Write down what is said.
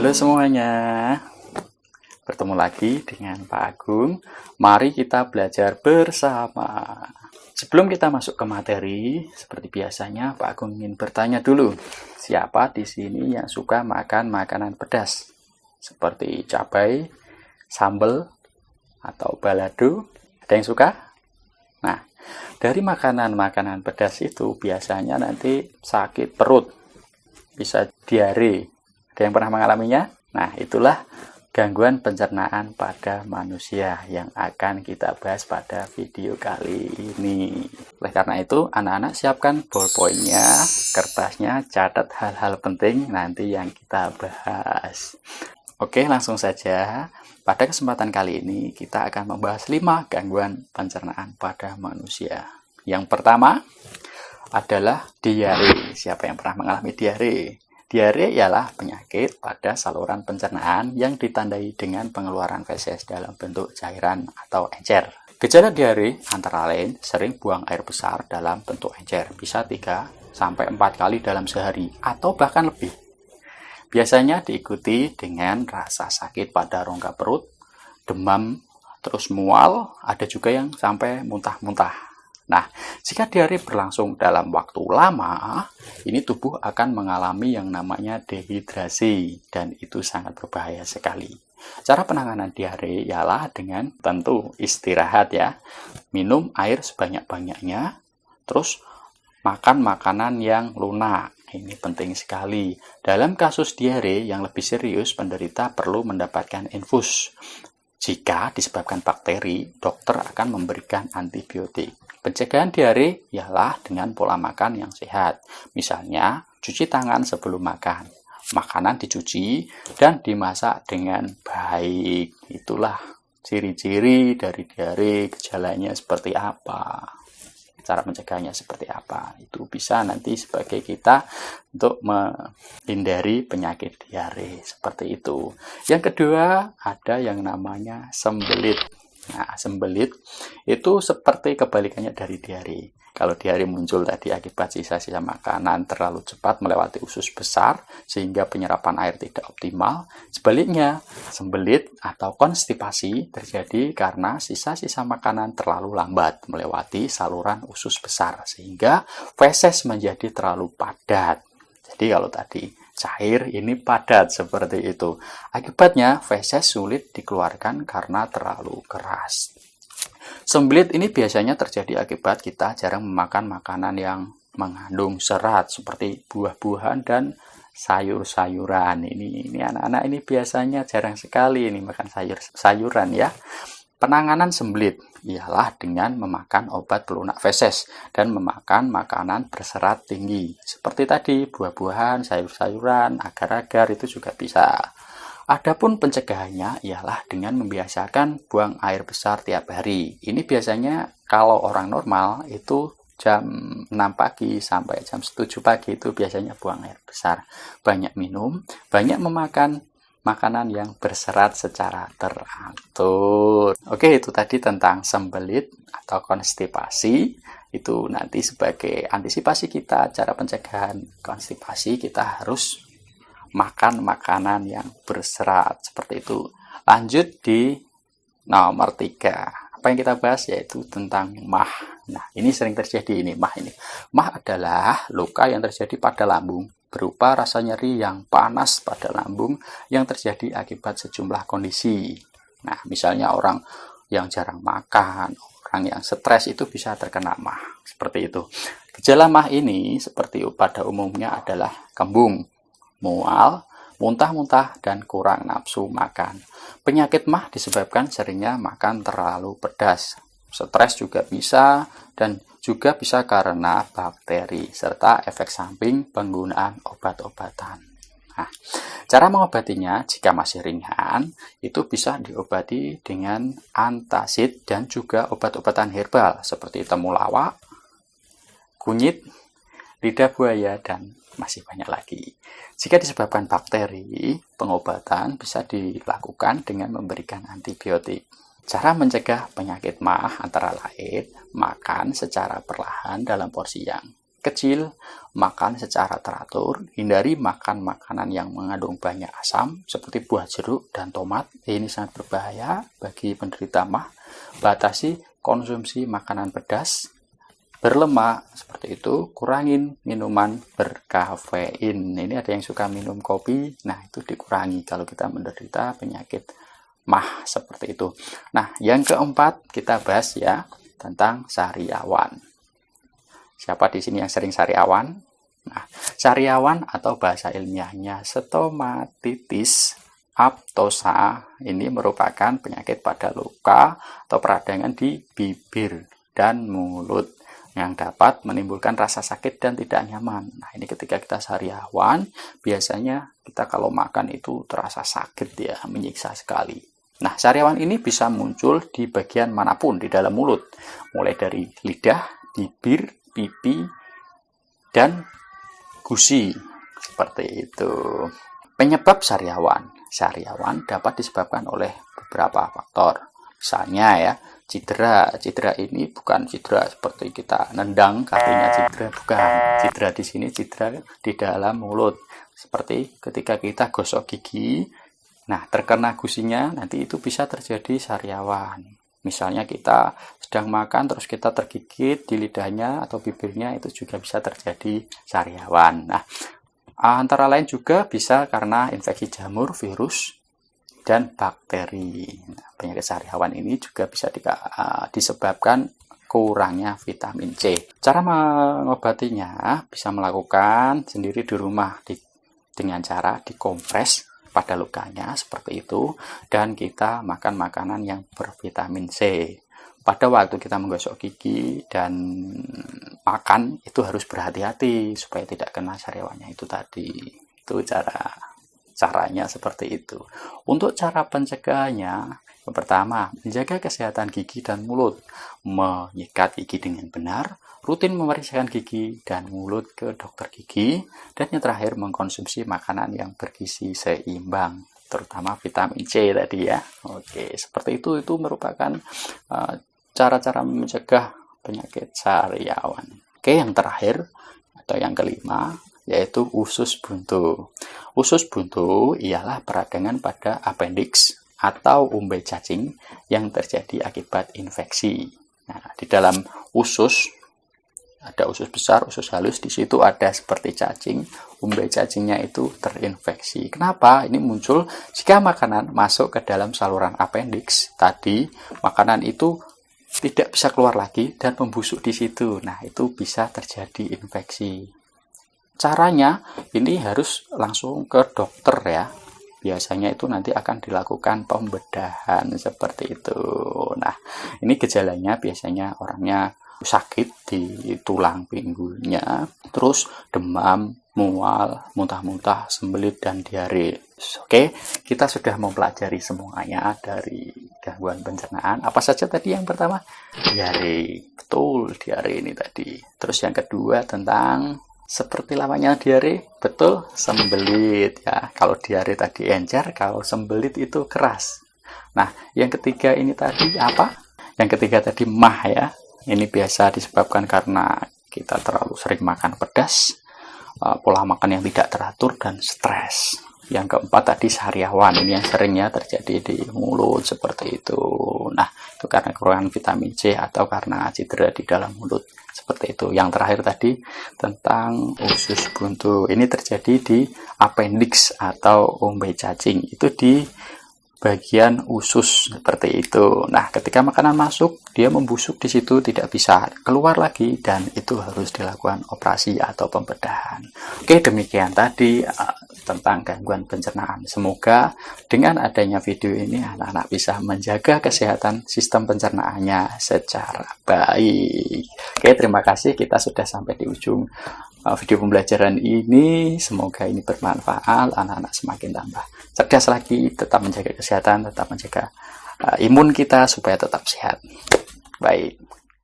Halo semuanya, bertemu lagi dengan Pak Agung. Mari kita belajar bersama. Sebelum kita masuk ke materi, seperti biasanya Pak Agung ingin bertanya dulu, siapa di sini yang suka makan makanan pedas? Seperti cabai, sambal, atau balado? Ada yang suka? Nah, dari makanan-makanan pedas itu biasanya nanti sakit perut, bisa diare. Ada yang pernah mengalaminya? Nah, itulah gangguan pencernaan pada manusia yang akan kita bahas pada video kali ini. Oleh karena itu, anak-anak siapkan ballpoint-nya, kertasnya, catat hal-hal penting nanti yang kita bahas. Oke, langsung saja. Pada kesempatan kali ini, kita akan membahas 5 gangguan pencernaan pada manusia. Yang pertama adalah diare. Siapa yang pernah mengalami diare? Diare ialah penyakit pada saluran pencernaan yang ditandai dengan pengeluaran feses dalam bentuk cairan atau encer. Gejala diare antara lain sering buang air besar dalam bentuk encer, bisa 3-4 kali dalam sehari atau bahkan lebih. Biasanya diikuti dengan rasa sakit pada rongga perut, demam, terus mual, ada juga yang sampai muntah-muntah. Nah, jika diare berlangsung dalam waktu lama, ini tubuh akan mengalami yang namanya dehidrasi, dan itu sangat berbahaya sekali. Cara penanganan diare ialah dengan tentu istirahat ya, minum air sebanyak-banyaknya, terus makan makanan yang lunak. Ini penting sekali. Dalam kasus diare yang lebih serius, penderita perlu mendapatkan infus. Jika disebabkan bakteri, dokter akan memberikan antibiotik. Pencegahan diare ialah dengan pola makan yang sehat. Misalnya, cuci tangan sebelum makan. Makanan dicuci dan dimasak dengan baik. Itulah ciri-ciri dari diare, gejalanya seperti apa. Cara mencegahnya seperti apa. Itu bisa nanti sebagai kita untuk menghindari penyakit diare. Seperti itu. Yang kedua, ada yang namanya sembelit. Nah, sembelit itu seperti kebalikannya dari diare. Kalau diare muncul tadi akibat sisa-sisa makanan terlalu cepat melewati usus besar sehingga penyerapan air tidak optimal. Sebaliknya, sembelit atau konstipasi terjadi karena sisa-sisa makanan terlalu lambat melewati saluran usus besar sehingga feses menjadi terlalu padat. Jadi kalau tadi cair, ini padat seperti itu. Akibatnya, feses sulit dikeluarkan karena terlalu keras. Sembelit ini biasanya terjadi akibat kita jarang memakan makanan yang mengandung serat seperti buah-buahan dan sayur-sayuran. Ini anak-anak ini biasanya jarang sekali ini makan sayuran ya. Penanganan sembelit ialah dengan memakan obat pelunak feses dan memakan makanan berserat tinggi. Seperti tadi, buah-buahan, sayur-sayuran, agar-agar itu juga bisa. Adapun pencegahannya ialah dengan membiasakan buang air besar tiap hari. Ini biasanya kalau orang normal itu jam 6 pagi sampai jam 7 pagi itu biasanya buang air besar. Banyak minum, banyak memakan makanan yang berserat secara teratur. Oke, itu tadi tentang sembelit atau konstipasi. Itu nanti sebagai antisipasi kita, cara pencegahan konstipasi, kita harus makan makanan yang berserat. Seperti itu. Lanjut di nomor 3. Apa yang kita bahas yaitu tentang MAH. Nah, ini sering terjadi ini, MAH ini. MAH adalah luka yang terjadi pada lambung berupa rasa nyeri yang panas pada lambung yang terjadi akibat sejumlah kondisi. Nah, misalnya orang yang jarang makan, orang yang stres itu bisa terkena MAH. Seperti itu. Gejala MAH ini seperti pada umumnya adalah kembung, mual, muntah-muntah, dan kurang nafsu makan. Penyakit MAH disebabkan seringnya makan terlalu pedas. Stres juga bisa, dan juga bisa karena bakteri, serta efek samping penggunaan obat-obatan. Nah, cara mengobatinya jika masih ringan, itu bisa diobati dengan antacid dan juga obat-obatan herbal seperti temulawak, kunyit, lidah buaya, dan masih banyak lagi. Jika disebabkan bakteri, pengobatan bisa dilakukan dengan memberikan antibiotik. Cara mencegah penyakit MAH antara lain makan secara perlahan dalam porsi yang kecil, makan secara teratur, hindari makan makanan yang mengandung banyak asam seperti buah jeruk dan tomat. Ini sangat berbahaya bagi penderita MAH. Batasi konsumsi makanan pedas, berlemak seperti itu, kurangin minuman berkafein. Ini ada yang suka minum kopi, nah itu dikurangi kalau kita menderita penyakit MAH seperti itu. Nah, yang keempat kita bahas ya tentang sariawan. Siapa di sini yang sering sariawan? Nah, sariawan atau bahasa ilmiahnya stomatitis aptosa ini merupakan penyakit pada luka atau peradangan di bibir dan mulut yang dapat menimbulkan rasa sakit dan tidak nyaman. Nah, ini ketika kita sariawan, biasanya kita kalau makan itu terasa sakit ya, menyiksa sekali. Nah, sariawan ini bisa muncul di bagian manapun di dalam mulut, mulai dari lidah, bibir, pipi, dan gusi seperti itu. Penyebab sariawan dapat disebabkan oleh beberapa faktor. Misalnya ya, cedera ini bukan cedera seperti kita nendang kakinya cedera, bukan. Cedera di sini cedera di dalam mulut, seperti ketika kita gosok gigi, nah terkena gusinya nanti itu bisa terjadi sariawan. Misalnya kita sedang makan terus kita tergigit di lidahnya atau bibirnya, itu juga bisa terjadi sariawan. Nah, antara lain juga bisa karena infeksi jamur, virus, dan bakteri. Nah, penyakit sariawan ini juga bisa disebabkan kurangnya vitamin C. Cara mengobatinya bisa melakukan sendiri di rumah dengan cara dikompres pada lukanya seperti itu, dan kita makan makanan yang bervitamin C. Pada waktu kita menggosok gigi dan makan itu harus berhati-hati supaya tidak kena sariawannya itu tadi. Itu caranya seperti itu. Untuk cara pencegahannya, yang pertama, menjaga kesehatan gigi dan mulut, menyikat gigi dengan benar, rutin memeriksakan gigi dan mulut ke dokter gigi, dan yang terakhir mengkonsumsi makanan yang bergizi seimbang, terutama vitamin C tadi ya. Oke, seperti itu merupakan cara-cara mencegah penyakit sariawan. Oke, yang terakhir atau yang kelima yaitu usus buntu. Usus buntu ialah peradangan pada appendix atau umbai cacing yang terjadi akibat infeksi. Nah, di dalam usus ada usus besar, usus halus, di situ ada seperti cacing, umbai cacingnya itu terinfeksi. Kenapa? Ini muncul jika makanan masuk ke dalam saluran appendix tadi, makanan itu tidak bisa keluar lagi dan membusuk di situ. Nah, itu bisa terjadi infeksi. Caranya ini harus langsung ke dokter ya. Biasanya itu nanti akan dilakukan pembedahan seperti itu. Nah, ini gejalanya biasanya orangnya sakit di tulang pinggulnya, terus demam, mual, muntah-muntah, sembelit, dan diare. Oke, kita sudah mempelajari semuanya dari gangguan pencernaan. Apa saja tadi yang pertama? Diare. Betul, diare ini tadi. Terus yang kedua tentang seperti lamanya diare, betul, sembelit ya. Kalau diare tadi encer, kalau sembelit itu keras. Nah, yang ketiga ini tadi apa? Yang ketiga tadi MAH ya. Ini biasa disebabkan karena kita terlalu sering makan pedas, pola makan yang tidak teratur, dan stres. Yang keempat tadi sariawan, ini yang seringnya terjadi di mulut seperti itu. Nah, itu karena kekurangan vitamin C atau karena cedera di dalam mulut seperti itu. Yang terakhir tadi tentang usus buntu, ini terjadi di appendix atau umbai cacing, itu di bagian usus seperti itu. Nah, ketika makanan masuk, dia membusuk di situ, tidak bisa keluar lagi, dan itu harus dilakukan operasi atau pembedahan. Oke, demikian tadi tentang gangguan pencernaan. Semoga dengan adanya video ini anak-anak bisa menjaga kesehatan sistem pencernaannya secara baik. Oke, terima kasih. Kita sudah sampai di ujung video pembelajaran ini. Semoga ini bermanfaat, anak-anak semakin tambah cerdas lagi, tetap menjaga kesehatan, tetap menjaga imun kita supaya tetap sehat. Baik.